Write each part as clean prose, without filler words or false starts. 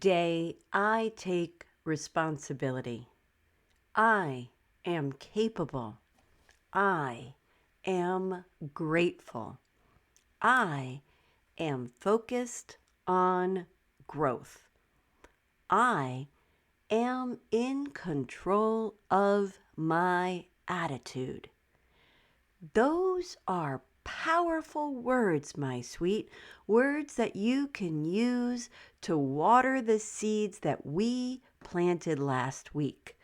Today, I take responsibility. I am capable. I am grateful. I am focused on growth. I am in control of my attitude. Those are powerful words, my sweet, words that you can use to water the seeds that we planted last week.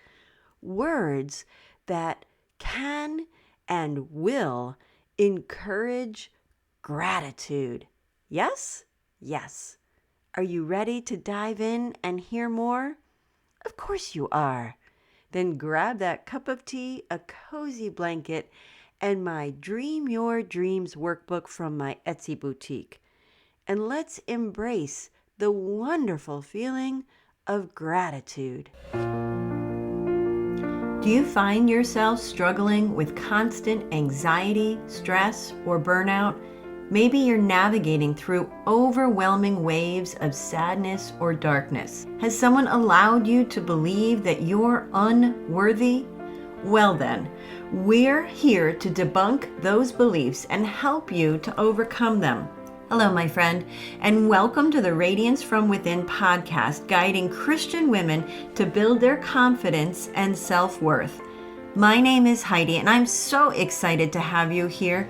Words that can and will encourage gratitude. Yes? Yes. Are you ready to dive in and hear more? Of course you are. Then grab that cup of tea, a cozy blanket, and my Dream Your Dreams workbook from my Etsy boutique. And let's embrace the wonderful feeling of gratitude. Do you find yourself struggling with constant anxiety, stress, or burnout? Maybe you're navigating through overwhelming waves of sadness or darkness. Has someone allowed you to believe that you're unworthy? Well then, we're here to debunk those beliefs and help you to overcome them. Hello, my friend, and welcome to the Radiance from Within podcast, guiding Christian women to build their confidence and self-worth. My name is Heidi, and I'm so excited to have you here.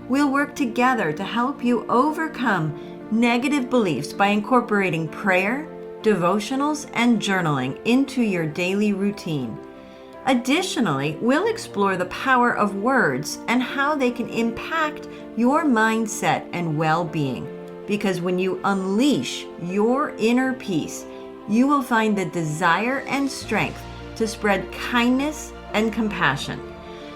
We'll work together to help you overcome negative beliefs by incorporating prayer, devotionals, and journaling into your daily routine. Additionally, we'll explore the power of words and how they can impact your mindset and well-being. Because when you unleash your inner peace, you will find the desire and strength to spread kindness and compassion.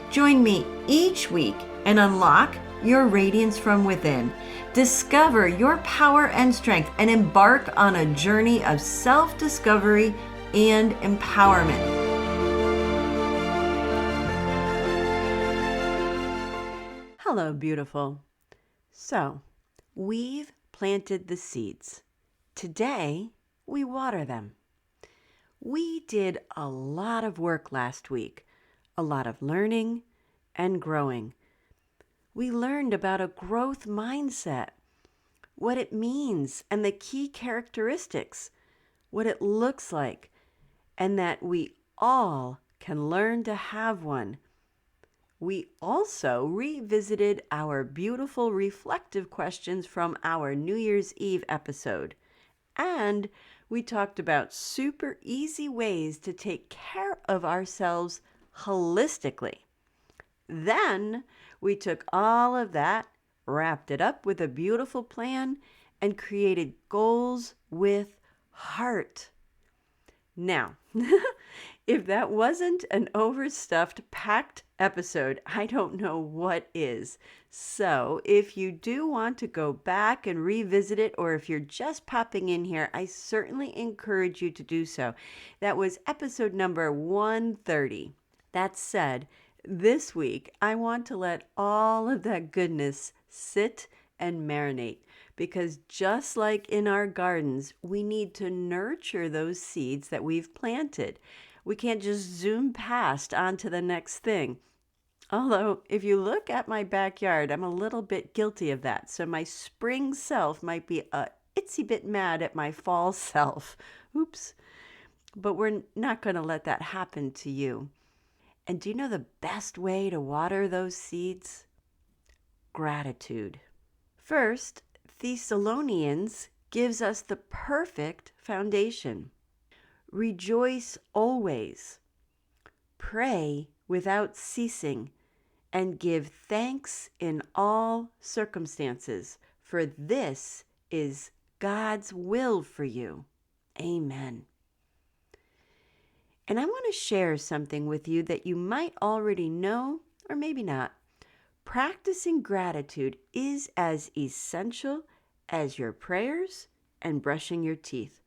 Join me each week and unlock your radiance from within. Discover your power and strength and embark on a journey of self-discovery and empowerment. Hello, beautiful. So, we've planted the seeds. Today, we water them. We did a lot of work last week, a lot of learning and growing. We learned about a growth mindset, what it means and the key characteristics, what it looks like, and that we all can learn to have one. We also revisited our beautiful reflective questions from our New Year's Eve episode. And we talked about super easy ways to take care of ourselves holistically. Then we took all of that, wrapped it up with a beautiful plan, and created goals with heart. Now, if that wasn't an overstuffed, packed episode, I don't know what is. So if you do want to go back and revisit it, or if you're just popping in here, I certainly encourage you to do so. That was episode number 130. That said, this week, I want to let all of that goodness sit and marinate, because just like in our gardens, we need to nurture those seeds that we've planted. We can't just zoom past onto the next thing. Although, if you look at my backyard, I'm a little bit guilty of that. So my spring self might be a itsy bit mad at my fall self. Oops. But we're not going to let that happen to you. And do you know the best way to water those seeds? Gratitude. First, Thessalonians gives us the perfect foundation. Rejoice always. Pray without ceasing. And give thanks in all circumstances, for this is God's will for you. Amen. And I want to share something with you that you might already know, or maybe not. Practicing gratitude is as essential as your prayers and brushing your teeth.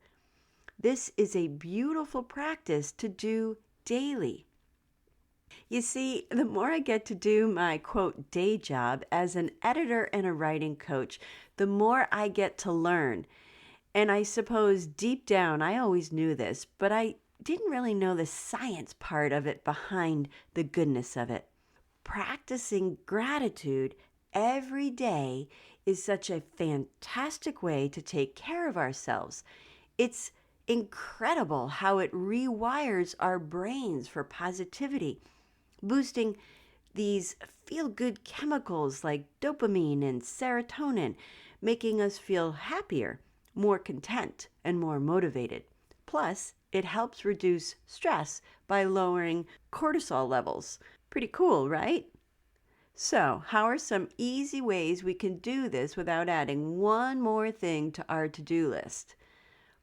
This is a beautiful practice to do daily. You see, the more I get to do my, quote, day job as an editor and a writing coach, the more I get to learn. And I suppose deep down, I always knew this, but I didn't really know the science part of it behind the goodness of it. Practicing gratitude every day is such a fantastic way to take care of ourselves. It's incredible how it rewires our brains for positivity, boosting these feel good chemicals like dopamine and serotonin, making us feel happier, more content, and more motivated. Plus, it helps reduce stress by lowering cortisol levels. Pretty cool, right? So, how are some easy ways we can do this without adding one more thing to our to do list?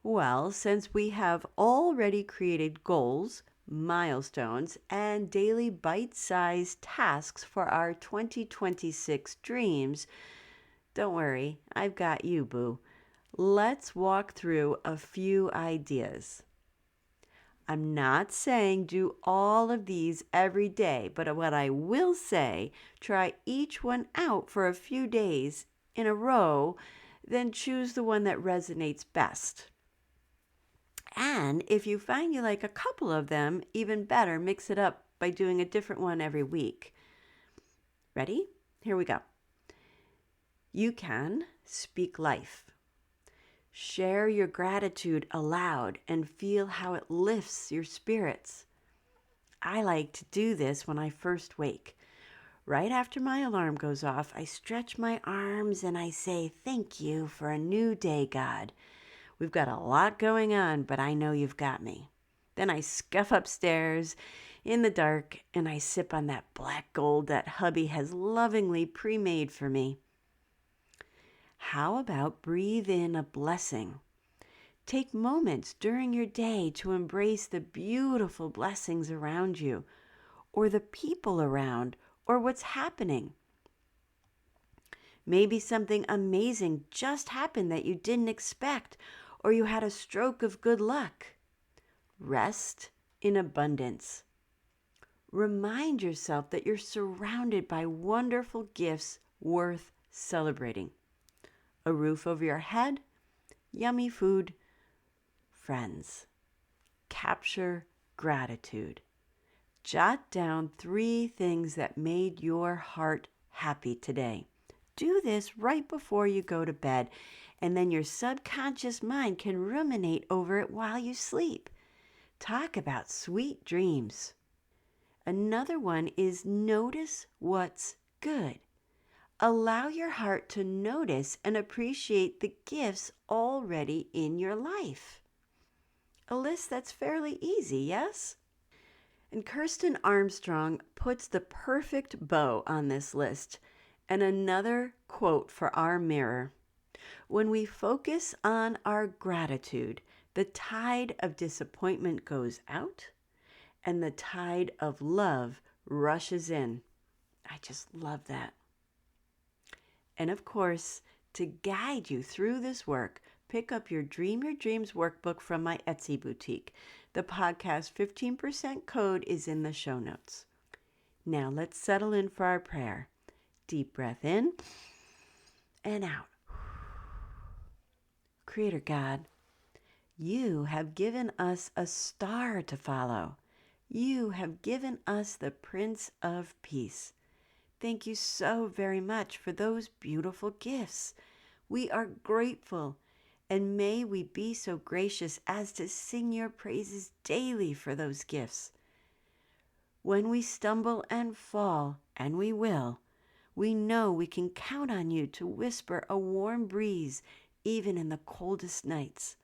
Well, since we have already created goals, milestones, and daily bite sized tasks for our 2026 dreams, don't worry, I've got you, boo. Let's walk through a few ideas. I'm not saying do all of these every day, but what I will say, try each one out for a few days in a row, then choose the one that resonates best. And if you find you like a couple of them, even better, mix it up by doing a different one every week. Ready? Here we go. You can speak life. Share your gratitude aloud and feel how it lifts your spirits. I like to do this when I first wake. Right after my alarm goes off, I stretch my arms and I say, "Thank you for a new day, God. We've got a lot going on, but I know you've got me." Then I scuff upstairs in the dark and I sip on that black gold that hubby has lovingly pre-made for me. How about breathe in a blessing? Take moments during your day to embrace the beautiful blessings around you, or the people around, or what's happening. Maybe something amazing just happened that you didn't expect, or you had a stroke of good luck. Rest in abundance. Remind yourself that you're surrounded by wonderful gifts worth celebrating. A roof over your head, yummy food, friends. Capture gratitude. Jot down 3 things that made your heart happy today. Do this right before you go to bed, and then your subconscious mind can ruminate over it while you sleep. Talk about sweet dreams. Another one is notice what's good. Allow your heart to notice and appreciate the gifts already in your life. A list that's fairly easy, yes? And Kirsten Armstrong puts the perfect bow on this list. And another quote for our mirror. When we focus on our gratitude, the tide of disappointment goes out and the tide of love rushes in. I just love that. And of course, to guide you through this work, pick up your Dream Your Dreams workbook from my Etsy boutique. The podcast 15% code is in the show notes. Now let's settle in for our prayer. Deep breath in and out. Creator God, you have given us a star to follow. You have given us the Prince of Peace. Thank you so very much for those beautiful gifts. We are grateful, and may we be so gracious as to sing your praises daily for those gifts. When we stumble and fall, and we will, we know we can count on you to whisper a warm breeze even in the coldest nights.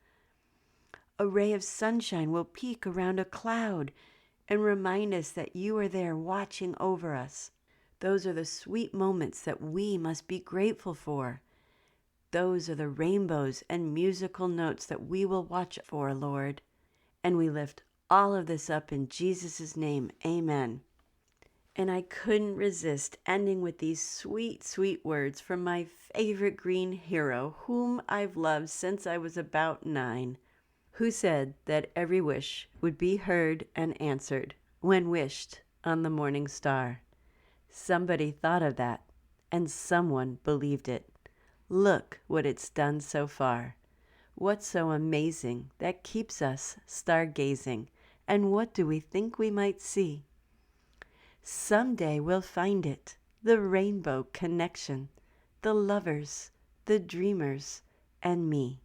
A ray of sunshine will peek around a cloud and remind us that you are there watching over us. Those are the sweet moments that we must be grateful for. Those are the rainbows and musical notes that we will watch for, Lord. And we lift all of this up in Jesus' name. Amen. And I couldn't resist ending with these sweet, sweet words from my favorite green hero, whom I've loved since I was about 9, who said that every wish would be heard and answered when wished on the morning star. Somebody thought of that, and someone believed it. Look what it's done so far. What's so amazing that keeps us stargazing? And what do we think we might see? Someday we'll find it, the rainbow connection, the lovers, the dreamers, and me.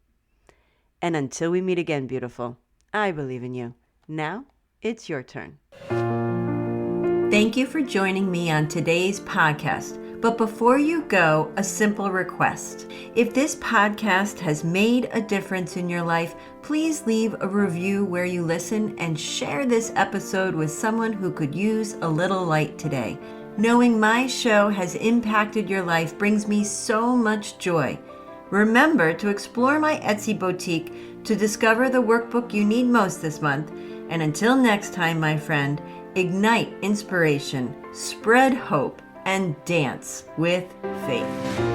And until we meet again, beautiful, I believe in you. Now, it's your turn. Thank you for joining me on today's podcast. But before you go, a simple request. If this podcast has made a difference in your life, please leave a review where you listen and share this episode with someone who could use a little light today. Knowing my show has impacted your life brings me so much joy. Remember to explore my Etsy boutique to discover the workbook you need most this month. And until next time, my friend, ignite inspiration, spread hope, and dance with faith.